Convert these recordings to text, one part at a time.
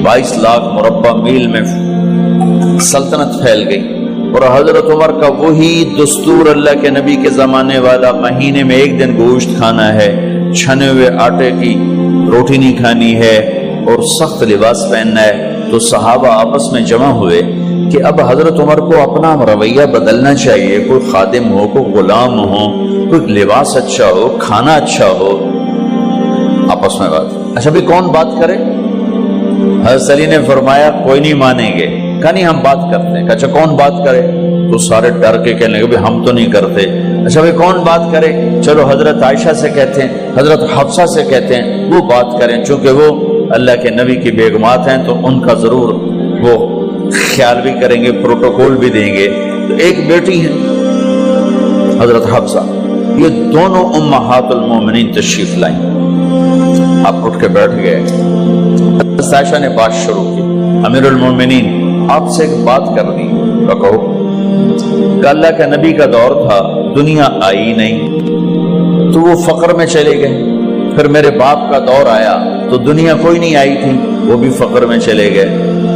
22 लाख मुरब्बा मील में सल्तनत फैल गई। और हजरत उमर का वही दस्तूर अल्लाह के नबी के ज़माने वाला, महीने में 1 दिन गोश्त खाना है, छने हुए आटे की रोटी नहीं खानी है और सख्त लिबास पहनना है। तो सहाबा आपस में जमा हुए कि अब हजरत उमर को अपना रवैया बदलना चाहिए, कोई खादिम हो, कोई गुलाम हो, कोई लिबास अच्छा हो, खाना अच्छा हो। आपस में बात, अच्छा भी कौन बात करे? हज़रत अली ने फरमाया कोई नहीं मानेंगे। कहा नहीं हम बात करते हैं। अच्छा कौन बात करे? तो सारे डर के कहने लगे हम तो नहीं करते। अच्छा भाई कौन बात करे? चलो हजरत आयशा से कहते हैं, हजरत हफ्सा से कहते हैं वो बात करें, चूंकि वो अल्लाह के नबी की बेगमात हैं तो उनका जरूर वो ख्याल भी करेंगे, प्रोटोकॉल भी देंगे। तो एक बेटी है हजरत हफ्सा, ये दोनों उम्महातुल मोमिनीन तशरीफ लाई। आप उठ के बैठ गए। हजरत आयशा ने बात शुरू की, अमीरुल मोमिनीन आपसे एक बात करनी है। कहो। अल्लाह का नबी का दौर था, दुनिया आई नहीं तो वो फक्र में चले गए। फिर मेरे बाप का दौर आया तो दुनिया कोई नहीं आई थी, वो भी फक्र में चले गए।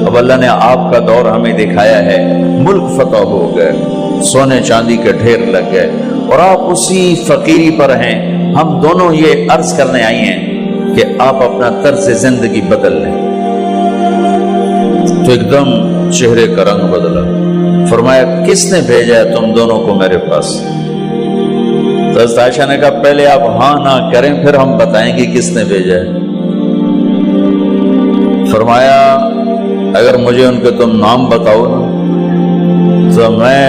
अब अल्लाह ने आपका दौर हमें दिखाया है, मुल्क फतह हो गए, सोने चांदी के ढेर लग गए और आप उसी फकीरी पर हैं। हम दोनों ये अर्ज करने आई हैं कि आप अपना तर्ज जिंदगी बदल लें। तो एकदम चेहरे का रंग बदला। फरमाया किसने भेजा है तुम दोनों को मेरे पास? तो हज़रत आयशा ने कहा पहले आप हाँ ना करें फिर हम बताएंगे किसने भेजा है। फरमाया अगर मुझे उनके तुम नाम बताओ ना तो मैं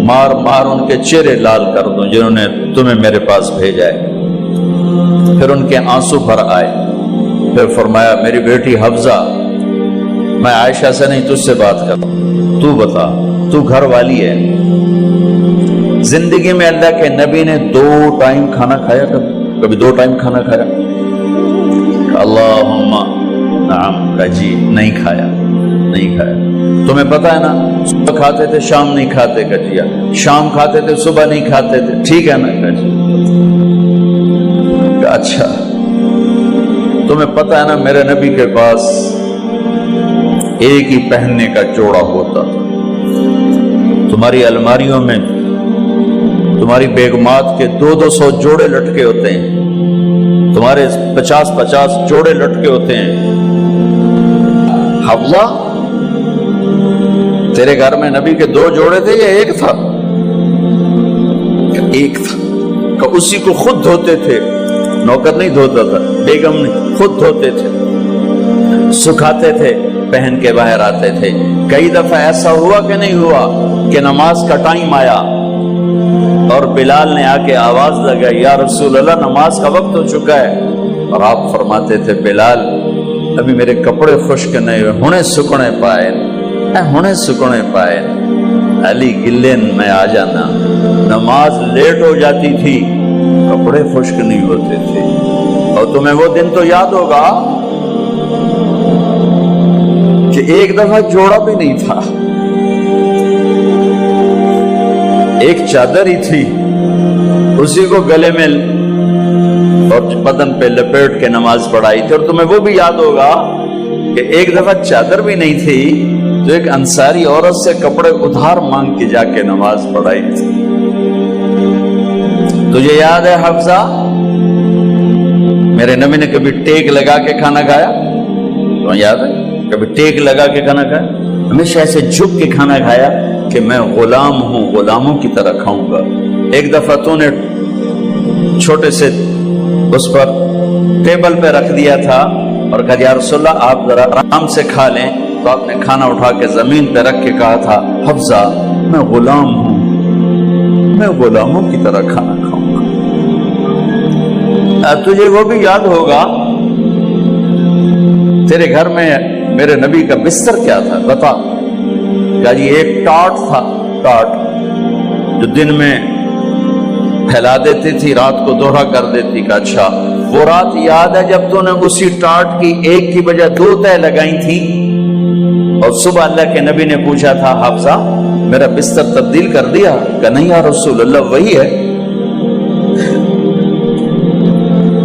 मार मार उनके चेहरे लाल कर दूं जिन्होंने तुम्हें मेरे पास भेजा है। फिर उनके आंसू भर आए। फिर फरमाया मेरी बेटी हफ्जा, मैं आयशा से नहीं तुझसे बात कर, तू बता, तू घर वाली है। जिंदगी में अल्लाह के नबी ने 2 टाइम खाना खाया? कभी 2 टाइम खाना खाया? अल्लाहुम्मा नाम का जी नहीं खाया, नहीं खाया। तुम्हें पता है ना सुबह खाते थे शाम नहीं खाते कजिया, शाम खाते थे सुबह नहीं खाते थे, ठीक है ना कजी? अच्छा तुम्हें पता है ना मेरे नबी के पास एक ही पहनने का जोड़ा होता था। तुम्हारी अलमारियों में तुम्हारी बेगमात के 200 जोड़े लटके होते हैं, तुम्हारे 50 जोड़े लटके होते हैं। हफ्सा तेरे घर में नबी के 2 जोड़े थे या एक था? एक था। कि उसी को खुद धोते थे, नौकर नहीं धोता था, बेगम ने खुद धोते थे, सुखाते थे, पहन के बाहर आते थे। कई दफा ऐसा हुआ कि नहीं हुआ कि नमाज का टाइम आया और बिलाल ने आके आवाज लगाई या रसूल अल्लाह नमाज का वक्त हो चुका है, और आप फरमाते थे बिलाल अभी मेरे कपड़े खुश्क नहीं हुए, हुणे सुकने पाए, हुणे सुकने पाए। अली गिल्ले में आ जाना, नमाज लेट हो जाती थी, कपड़े खुश्क नहीं होते थे। और तुम्हें वो दिन तो याद होगा कि एक दफा जोड़ा भी नहीं था, एक चादर ही थी, उसी को गले में और बदन पे लपेट के नमाज पढ़ाई थी। और तुम्हें वो भी याद होगा कि एक दफा चादर भी नहीं थी तो एक अंसारी औरत से कपड़े उधार मांग के जाके नमाज पढ़ाई थी। तुझे याद है हफ्सा मेरे नबी ने कभी टेक लगा के खाना खाया? तो याद है कभी टेक लगा के खाना खाया? हमेशा ऐसे झुक के खाना खाया कि मैं गुलाम हूं, गुलामों की तरह खाऊंगा। एक दफा तूने छोटे से उस पर टेबल पे रख दिया था और कहा या रसूलल्लाह आप जरा आराम से खा लें, तो आपने खाना उठा के जमीन पे रख के कहा था हफ्सा मैं गुलाम हूं, मैं गुलामों की तरह खाना खाऊंगा। तुझे वो भी याद होगा तेरे घर में मेरे नबी का बिस्तर क्या था बता? क्या जी एक टाट था, टाट जो दिन में फैला देती थी, रात को दोहरा कर देती। का अच्छा वो रात याद है जब तूने उसी टाट की एक की बजाय 2 तह लगाई थी और सुबह अल्लाह के नबी ने पूछा था हफ्सा मेरा बिस्तर तब्दील कर दिया? क्या नहीं या रसूल अल्लाह वही है,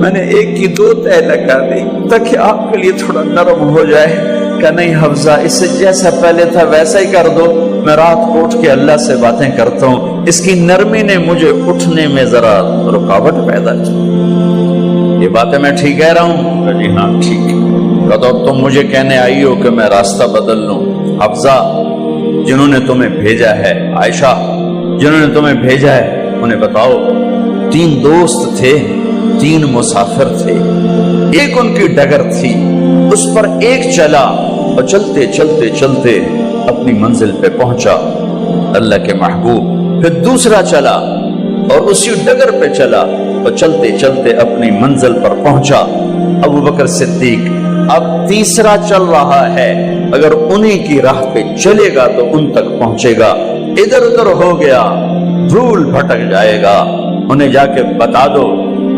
मैंने एक की 2 तह लगा दी। लगता कि आपके लिए थोड़ा नरम हो जाए। क्या नहीं हफ्जा, इससे जैसा पहले था वैसा ही कर दो। मैं रात को उठ के अल्लाह से बातें करता हूँ, इसकी नरमी ने मुझे उठने में जरा रुकावट पैदा की। ये बातें मैं ठीक कह रहा हूँ? जी हाँ ठीक। तो तुम मुझे कहने आई हो कि मैं रास्ता बदल लूं? हफ्जा, जिन्होंने तुम्हें भेजा है, आयशा जिन्होंने तुम्हें भेजा है, उन्हें बताओ। 3 दोस्त थे, 3 मुसाफिर थे, एक उनकी डगर थी, उस पर एक चला और चलते चलते चलते अपनी मंजिल पे पहुंचा, अल्लाह के महबूब। फिर दूसरा चला और उसी डगर पे चला और चलते चलते अपनी मंजिल पर पहुंचा, अबू बकर सिद्दीक। अब तीसरा चल रहा है, अगर उन्हीं की राह पे चलेगा तो उन तक पहुंचेगा, इधर उधर हो गया भूल भटक जाएगा। उन्हें जाके बता दो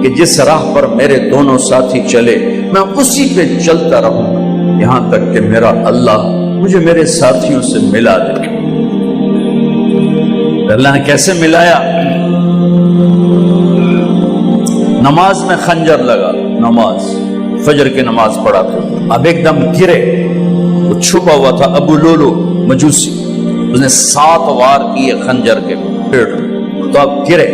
कि जिस राह पर मेरे दोनों साथी चले मैं उसी पे चलता रहूं, यहां तक कि मेरा अल्लाह मुझे मेरे साथियों से मिला दे। अल्लाह ने कैसे मिलाया? नमाज में खंजर लगा, नमाज फजर की नमाज पढ़ा था, अब एकदम गिरे। वो छुपा हुआ था अबू लुलू मजूसी, उसने 7 वार किए खंजर के पेट में, तो अब गिरे।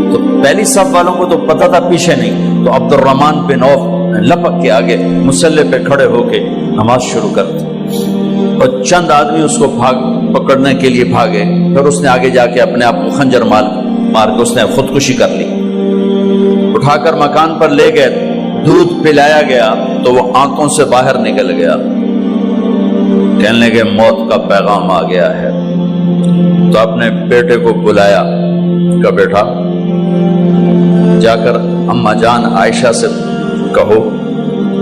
तो पहली सब वालों को तो पता था, पीछे नहीं। तो अब्दुर्रहमान बिन औफ लपक के आगे मुसल्ले पे खड़े होके नमाज शुरू कर दी और चंद आदमी उसको पकड़ने के लिए भागे। फिर उसने आगे जाके अपने आप को खंजर मार के उसने खुदकुशी कर ली। उठाकर मकान पर ले गए, दूध पिलाया गया तो वो आंखों से बाहर निकल गया। कहने लगे मौत का पैगाम आ गया है। तो अपने बेटे को बुलाया, का बेटा जाकर अम्मा जान आयशा से कहो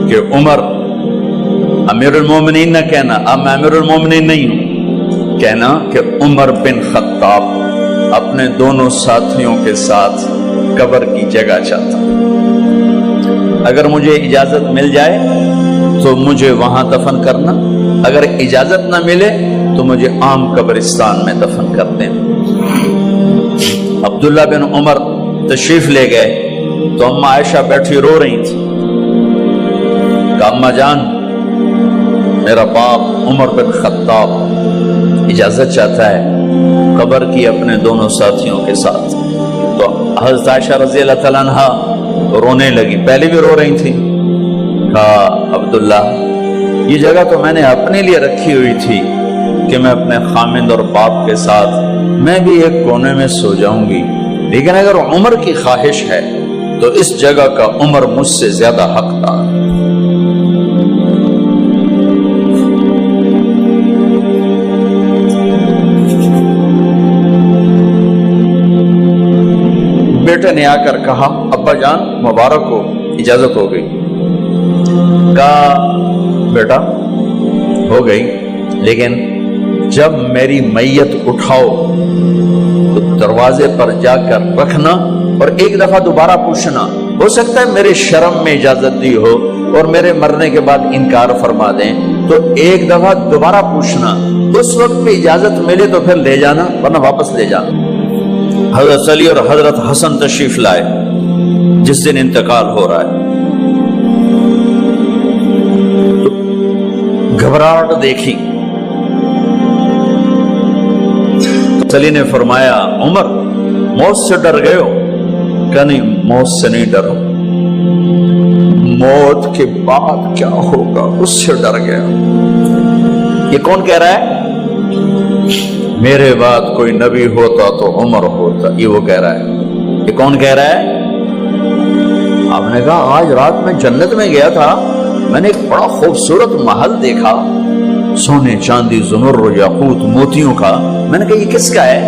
कि उमर अमीरुल मोमिनीन न कहना, अब मैं अमीरुल मोमिनीन नहीं हूं, कहना कि उमर बिन खत्ताब अपने दोनों साथियों के साथ कब्र की जगह चाहता। अगर मुझे इजाजत मिल जाए तो मुझे वहां दफन करना, अगर इजाजत ना मिले तो मुझे आम कब्रिस्तान में दफन कर दें। अब्दुल्ला बिन उमर तशरीफ ले गए तो अम्मा आयशा बैठी रो रही थी। अम्मा जान, मेरा बाप उमर बिन खत्ताब इजाजत चाहता है कब्र की अपने दोनों साथियों के साथ। तो हज़रत आयशा रज़ी अल्लाह तआला अन्हा रोने लगी, पहले भी रो रही थी। कहा अब्दुल्ला, ये जगह तो मैंने अपने लिए रखी हुई थी कि मैं अपने खामिंद और बाप के साथ मैं भी एक कोने में सो जाऊंगी, लेकिन अगर उमर की ख्वाहिश है तो इस जगह का उमर मुझसे ज्यादा हकदार। बेटे ने आकर कहा अब्बा जान मुबारक हो, इजाजत हो गई। कहा बेटा हो गई, लेकिन जब मेरी मैयत उठाओ तो दरवाजे पर जाकर रखना और एक दफा दोबारा पूछना। हो सकता है मेरे शर्म में इजाजत दी हो और मेरे मरने के बाद इनकार फरमा दें, तो एक दफा दोबारा पूछना। उस वक्त पे इजाजत मिले तो फिर ले जाना, वरना वापस ले जाना। हजरत अली और हजरत हसन तशरीफ लाए जिस दिन इंतकाल हो रहा है। तो घबराहट देखी। अली ने फरमाया उमर मौत से डर गए हो? क्या नहीं, मौत से नहीं डरो, मौत के बाद क्या होगा उससे डर गया। ये कौन कह रहा है? मेरे बाद कोई नबी होता तो उमर होता, ये वो कह रहा है। ये कौन कह रहा है? आपने कहा आज रात में जन्नत में गया था, मैंने एक बड़ा खूबसूरत महल देखा, सोने चांदी ज़ुमर याकूत मोतियों का। मैंने कहा ये किसका है?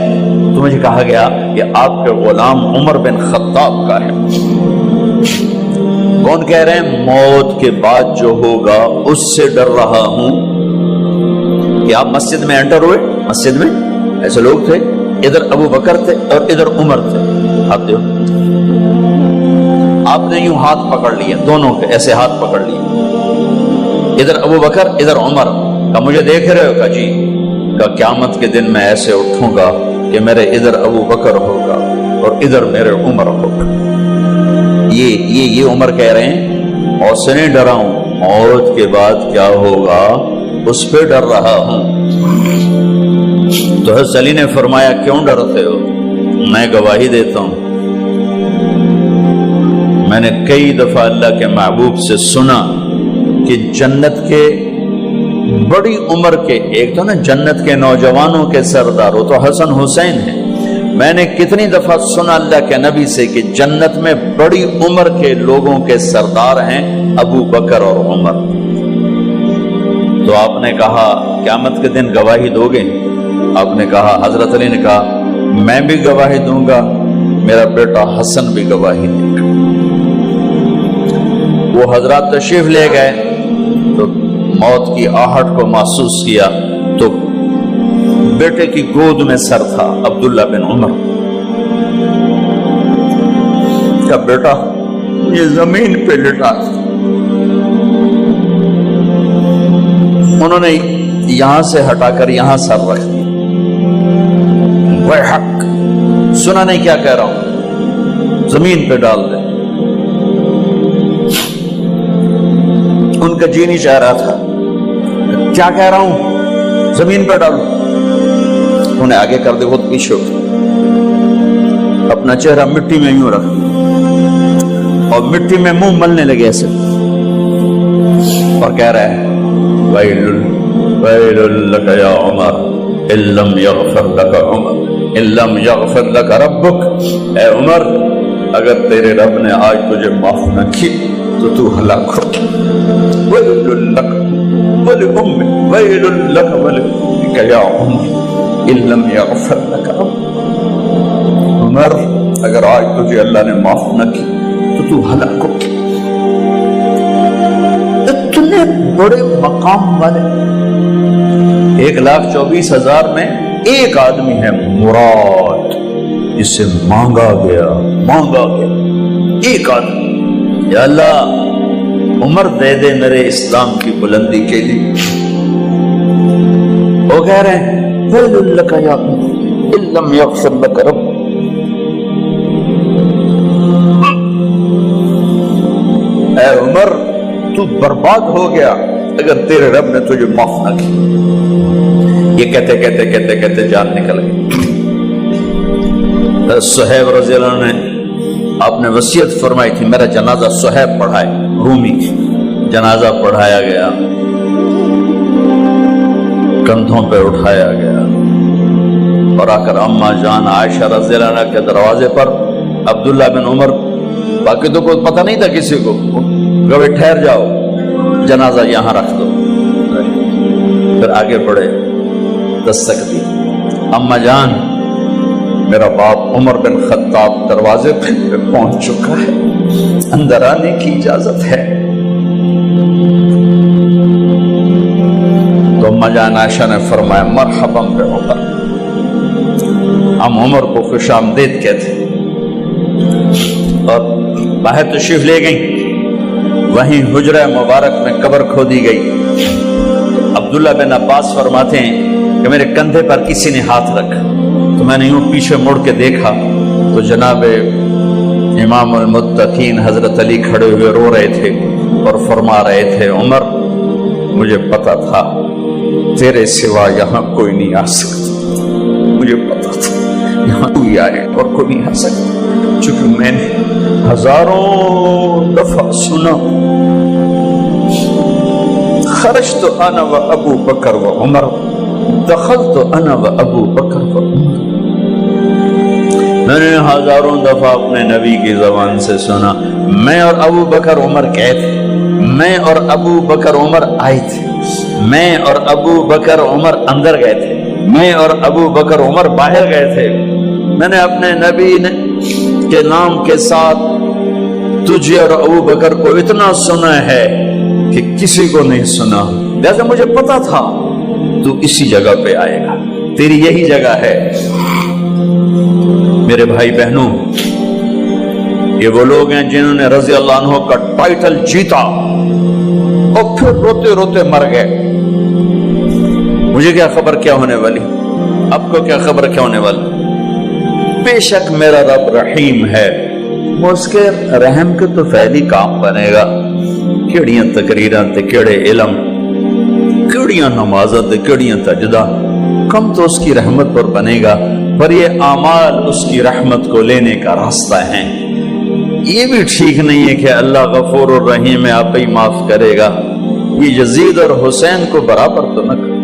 तो मुझे कहा गया ये आपके गुलाम उमर बिन खत्ताब का है। कौन कह रहे हैं? मौत के बाद जो होगा उससे डर रहा हूं। कि आप मस्जिद में एंटर हुए, मस्जिद में ऐसे लोग थे, इधर अबू बकर थे और इधर उमर थे। आप देखो, आपने यूं हाथ पकड़ लिया, दोनों के ऐसे हाथ पकड़ लिए, इधर अबू बकर इधर उमर। का मुझे देख रहे हो? का जी। का क़यामत के दिन मैं ऐसे उठूंगा कि मेरे इधर अबू बकर होगा और इधर मेरे उमर होगा। ये उमर कह रहे हैं موت سے نہیں ڈرا ہوں، موت کے بعد کیا ہوگا اس پہ ڈر رہا ہوں۔ تو حضرت علی نے فرمایا کیوں ڈرتے ہو؟ میں گواہی دیتا ہوں، میں نے کئی دفعہ اللہ کے محبوب سے سنا کہ جنت کے بڑی عمر کے، ایک تو نا جنت کے نوجوانوں کے سردار، وہ تو حسن حسین ہیں، میں نے کتنی دفعہ سنا اللہ کے نبی سے کہ جنت میں بڑی عمر کے لوگوں کے سردار ہیں ابو بکر اور عمر۔ تو آپ نے کہا قیامت کے دن گواہی دو گے؟ آپ نے کہا، حضرت علی نے کہا میں بھی گواہی دوں گا، میرا بیٹا حسن بھی گواہی دے گا۔ وہ حضرات تشریف لے گئے تو موت کی آہٹ کو محسوس کیا تو بیٹے کی گود میں سر تھا عبداللہ بن عمر کا بیٹا، یہ زمین پہ لٹا تھا۔ انہوں نے یہاں سے ہٹا کر یہاں سر رکھ دیا۔ وہ حق سنا نہیں کیا کہہ رہا ہوں، زمین پہ ڈال دے۔ ان کا جی نہیں چاہ رہا تھا، کیا کہہ رہا ہوں، زمین پہ ڈالو۔ انہیں آگے کر دے، خود پیچھے اٹھ، اپنا چہرہ مٹی میں یوں رکھ اور مٹی میں منہ ملنے لگے ایسے، اور کہہ رہا ہے ویل لک یا عمر ان لم یغفر لک عمر ان لم یغفر لک ربک، اے عمر اگر تیرے رب نے آج تجھے معاف نہ کی تو تو ہلاک ہو۔ ویل لک ولأمک ویل لک ولأمک یا عمر ان لم یغفر لک ربک، عمر اگر آج تجھے اللہ نے معاف نہ کی تو تو ہلاک ہو۔ اتنے بڑے مقام والے 1,24,000 میں ایک آدمی ہے مراد، جسے مانگا گیا ایک آدمی، یا اللہ عمر دے دے میرے اسلام کی بلندی کے لیے۔ وہ کہہ رہے ہیں ویل لک یا عمر ان لم یغفر لک رب، اے عمر تو برباد ہو گیا اگر تیرے رب نے تجھے معاف نہ کی۔ یہ کہتے کہتے کہتے کہتے جان نکل گئی۔ صہیب رضی اللہ عنہ نے آپ نے وصیت فرمائی تھی میرا جنازہ صہیب پڑھائے، رومی جنازہ پڑھایا گیا، کندھوں پہ اٹھایا گیا، اور آ کر اماں جان عائشہ رضی اللہ عنہ کے دروازے پر عبداللہ بن عمر، باقی تو کوئی پتہ نہیں تھا کسی کو، کبھی ٹھہر جاؤ جنازہ یہاں رکھ دو، پھر آگے بڑھے، دستک دی، اماں جان میرا باپ عمر بن خطاب دروازے پہ پہنچ چکا ہے، اندر آنے کی اجازت ہے۔ تو اماں جان عائشہ نے فرمایا مرحبا بعمر، ہم عمر کو خوش آمدید کہتے، اور باہر تشریف لے گئیں۔ وہیں حجرہ مبارک میں قبر کھودی گئی۔ عبداللہ بن عباس فرماتے ہیں کہ میرے کندھے پر کسی نے ہاتھ رکھا تو میں نے یوں پیچھے مڑ کے دیکھا تو جناب امام المتقین حضرت علی کھڑے ہوئے رو رہے تھے اور فرما رہے تھے عمر مجھے پتا تھا تیرے سوا یہاں کوئی نہیں آ سکتا، مجھے پتا تھا یہاں کوئی آئے اور کوئی نہیں آ سکتا، چونکہ میں نے ہزاروں دفعہ سنا خرجت انا و ابو بکر و عمر دخلت انا و ابو بکر و عمر، میں نے ہزاروں دفعہ اپنے نبی کی زبان سے سنا میں اور ابو بکر عمر گئے تھے، میں اور ابو بکر عمر آئے تھے، میں اور ابو بکر عمر اندر گئے تھے، میں اور ابو بکر عمر باہر گئے تھے، میں نے اپنے نبی کے نام کے ساتھ تجھے اور ابو بکر کو اتنا سنا ہے کہ کسی کو نہیں سنا، لہذا مجھے پتا تھا تو اسی جگہ پہ آئے گا، تیری یہی جگہ ہے۔ میرے بھائی بہنوں، یہ وہ لوگ ہیں جنہوں نے رضی اللہ عنہ کا ٹائٹل جیتا اور پھر روتے روتے مر گئے۔ مجھے کیا خبر کیا ہونے والی، آپ کو کیا خبر کیا ہونے والی؟ بے شک میرا رب رحیم ہے، وہ اس کے رحم کے تو فعلی کام بنے گا، کیڑیاں تقریراں تے کیڑے علم، کیڑیاں نمازاں تے کیڑیاں تجدہ، کم تو اس کی رحمت پر بنے گا، پر یہ اعمال اس کی رحمت کو لینے کا راستہ ہیں۔ یہ بھی ٹھیک نہیں ہے کہ اللہ غفور الرحیم ہے، آپ ہی معاف کرے گا، یہ یزید اور حسین کو برابر تو نہ